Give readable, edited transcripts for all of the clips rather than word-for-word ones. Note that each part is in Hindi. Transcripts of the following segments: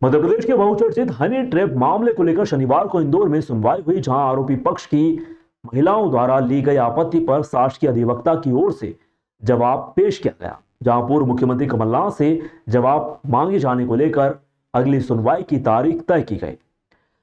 मध्य प्रदेश के बहुचर्चित हनी ट्रैप मामले को लेकर शनिवार को इंदौर में सुनवाई हुई, जहां आरोपी पक्ष की महिलाओं द्वारा ली गई आपत्ति पर शासकीय अधिवक्ता की ओर से जवाब पेश किया गया। जहां पूर्व मुख्यमंत्री कमलनाथ से जवाब मांगे जाने को लेकर अगली सुनवाई की तारीख तय की गई।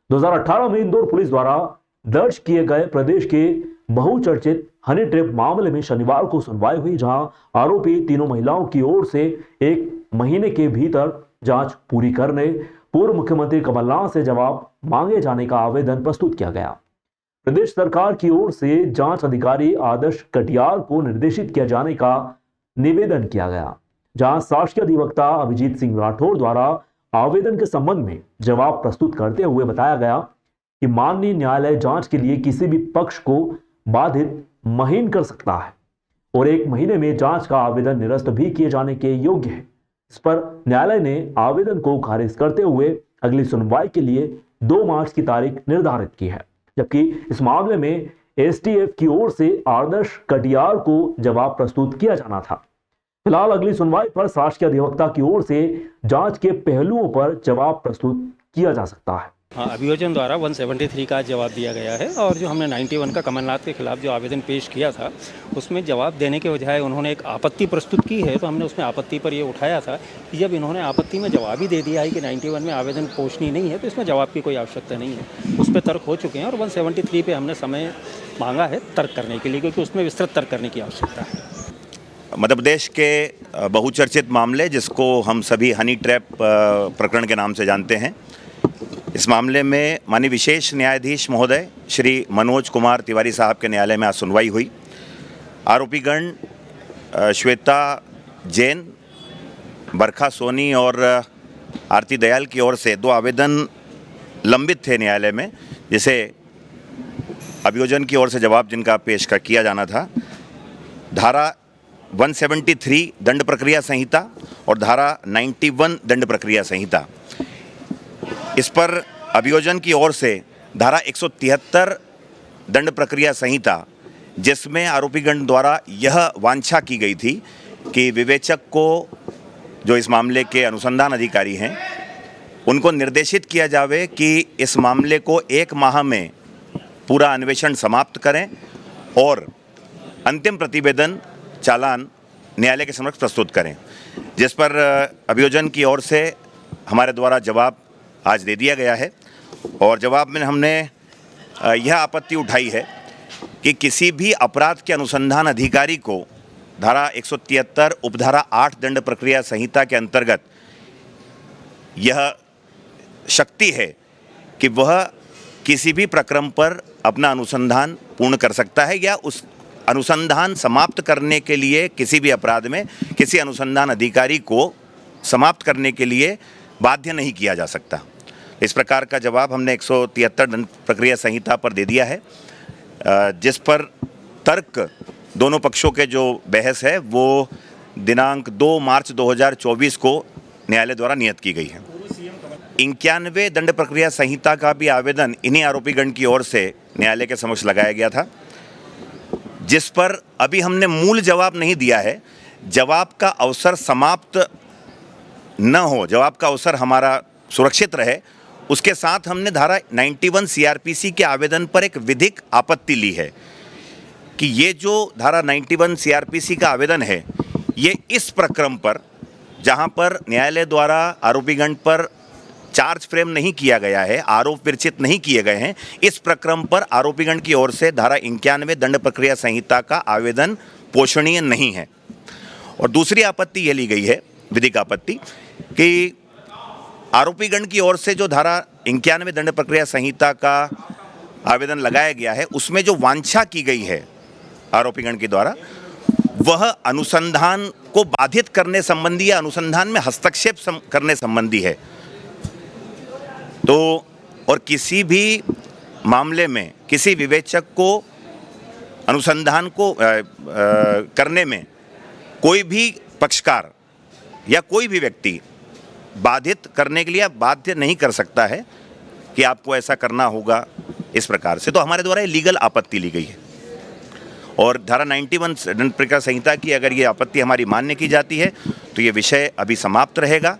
2018 में इंदौर पुलिस द्वारा दर्ज किए गए प्रदेश के बहुचर्चित हनी ट्रैप मामले में शनिवार को सुनवाई हुई, जहां आरोपी तीनों महिलाओं की ओर से 1 महीने के भीतर जांच पूरी करने पूर्व मुख्यमंत्री कमलनाथ से जवाब मांगे जाने का आवेदन प्रस्तुत किया गया। प्रदेश सरकार की ओर से जांच अधिकारी आदर्श कटियार को निर्देशित किया जाने का निवेदन किया गया, जहां शासकीय अधिवक्ता अभिजीत सिंह राठौर द्वारा आवेदन के संबंध में जवाब प्रस्तुत करते हुए बताया गया कि माननीय न्यायालय जांच के लिए किसी भी पक्ष को बाधित महीन कर सकता है और 1 महीने में जांच का आवेदन निरस्त भी किए जाने के योग्य है। इस पर न्यायालय ने आवेदन को खारिज करते हुए अगली सुनवाई के लिए 2 मार्च की तारीख निर्धारित की है, जबकि इस मामले में एसटीएफ की ओर से आदर्श कटियार को जवाब प्रस्तुत किया जाना था। फिलहाल अगली सुनवाई पर शासकीय अधिवक्ता की ओर से जांच के पहलुओं पर जवाब प्रस्तुत किया जा सकता है। हाँ, अभियोजन द्वारा 173 का जवाब दिया गया है और जो हमने 91 का कमलनाथ के खिलाफ जो आवेदन पेश किया था उसमें जवाब देने के बजाय उन्होंने एक आपत्ति प्रस्तुत की है, तो हमने उसमें आपत्ति पर ये उठाया था कि जब इन्होंने आपत्ति में जवाब ही दे दिया है कि 91 में आवेदन पोषणीय नहीं है तो इसमें जवाब की कोई आवश्यकता नहीं है। उस पर तर्क हो चुके हैं और 173 पे हमने समय मांगा है तर्क करने के लिए, क्योंकि उसमें विस्तृत तर्क करने की आवश्यकता है। मध्य प्रदेश के बहुचर्चित मामले, जिसको हम सभी हनी ट्रैप प्रकरण के नाम से जानते हैं, इस मामले में माननीय विशेष न्यायाधीश महोदय श्री मनोज कुमार तिवारी साहब के न्यायालय में आज सुनवाई हुई। आरोपीगण श्वेता जैन, बरखा सोनी और आरती दयाल की ओर से 2 आवेदन लंबित थे न्यायालय में, जिसे अभियोजन की ओर से जवाब जिनका पेश किया जाना था। धारा 173 दंड प्रक्रिया संहिता और धारा 91 दंड प्रक्रिया संहिता, इस पर अभियोजन की ओर से धारा 173 दंड प्रक्रिया संहिता, जिसमें आरोपीगण द्वारा यह वांछा की गई थी कि विवेचक को, जो इस मामले के अनुसंधान अधिकारी हैं, उनको निर्देशित किया जावे कि इस मामले को 1 माह में पूरा अन्वेषण समाप्त करें और अंतिम प्रतिवेदन चालान न्यायालय के समक्ष प्रस्तुत करें, जिस पर अभियोजन की ओर से हमारे द्वारा जवाब आज दे दिया गया है। और जवाब में हमने यह आपत्ति उठाई है कि किसी भी अपराध के अनुसंधान अधिकारी को धारा 173 उपधारा 8 दंड प्रक्रिया संहिता के अंतर्गत यह शक्ति है कि वह किसी भी प्रकरण पर अपना अनुसंधान पूर्ण कर सकता है या उस अनुसंधान समाप्त करने के लिए किसी भी अपराध में किसी अनुसंधान अधिकारी को समाप्त करने के लिए बाध्य नहीं किया जा सकता। इस प्रकार का जवाब हमने 173 दंड प्रक्रिया संहिता पर दे दिया है, जिस पर तर्क दोनों पक्षों के जो बहस है वो दिनांक 2 मार्च 2024 को न्यायालय द्वारा नियत की गई है। 91 दंड प्रक्रिया संहिता का भी आवेदन इन्हीं आरोपीगण की ओर से न्यायालय के समक्ष लगाया गया था, जिस पर अभी हमने मूल जवाब नहीं दिया है। जवाब का अवसर समाप्त न हो, जवाब का अवसर हमारा सुरक्षित रहे, उसके साथ हमने धारा 91 सीआरपीसी के आवेदन पर एक विधिक आपत्ति ली है कि ये जो धारा 91 सीआरपीसी का आवेदन है, ये इस प्रकरण पर, जहां पर न्यायालय द्वारा आरोपीगण पर चार्ज फ्रेम नहीं किया गया है, आरोप विरचित नहीं किए गए हैं, इस प्रकरण पर आरोपीगण की ओर से धारा 91 दंड प्रक्रिया संहिता का आवेदन पोषणीय नहीं है। और दूसरी आपत्ति ये ली गई है, विधिक आपत्ति, कि आरोपीगण की ओर से जो धारा 91 दंड प्रक्रिया संहिता का आवेदन लगाया गया है, उसमें जो वांछा की गई है आरोपीगण के द्वारा, वह अनुसंधान को बाधित करने संबंधी या अनुसंधान में हस्तक्षेप करने संबंधी है। तो और किसी भी मामले में किसी विवेचक को अनुसंधान को करने में कोई भी पक्षकार या कोई भी व्यक्ति बाधित करने के लिए बाध्य नहीं कर सकता है कि आपको ऐसा करना होगा इस प्रकार से। तो हमारे द्वारा ये लीगल आपत्ति ली गई है और धारा 91 दंड प्रक्रिया संहिता की अगर ये आपत्ति हमारी मान्य की जाती है तो ये विषय अभी समाप्त रहेगा।